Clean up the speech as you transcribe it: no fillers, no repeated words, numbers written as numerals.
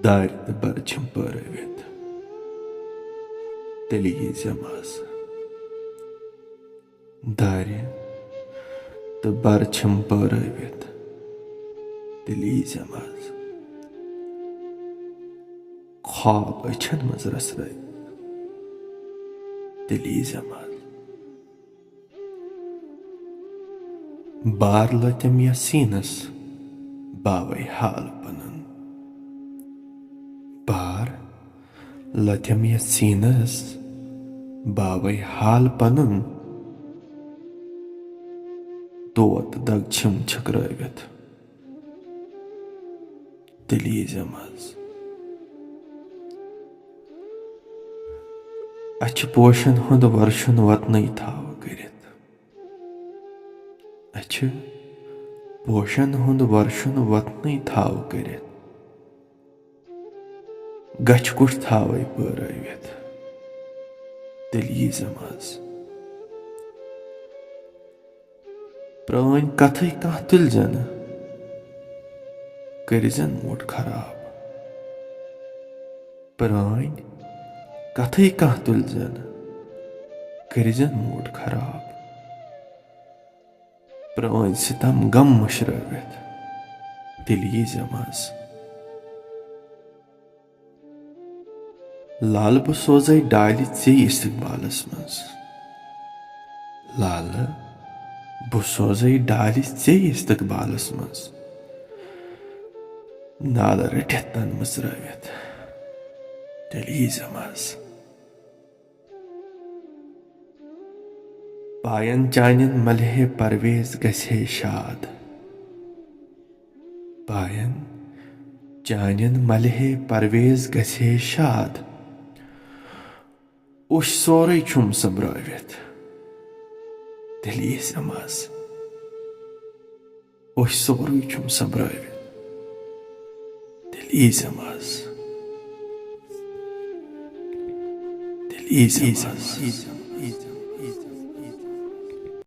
Dar the barchim paravet. Telizamaz. Dari the barchim paravet. Telizamaz. Khab achan mazrasray. Telizamaz. Barlatem yasinas. Bavai halpanan. Bar latem yasinas. Bavai halpanan. Dot dagchim chakravet. Telizamaz. Ach poshan hund varshun vatnai thav karit. Ach poshan hund varshun vatnai thav karit. Gach kush thavai paravet. Telizamaz. Prain kathai kah tuljan. Karizan mood kharab. Prain kathai kah tuljan. Karizan mood kharab. Prain sitam gam mashravet. Telizamaz. Lal bu sozai dali tse istiqbalas mans. Lal bu sozai dali tse istiqbalas mans. Nala retettan masravet. Telizamaz. Payan chanin malhe parvez gase shad. Payan chanin malhe parvez gase shad. Ush soray chum samravet. Telizamaz. Ush soray chum samravet. Telizamaz. Telizamaz.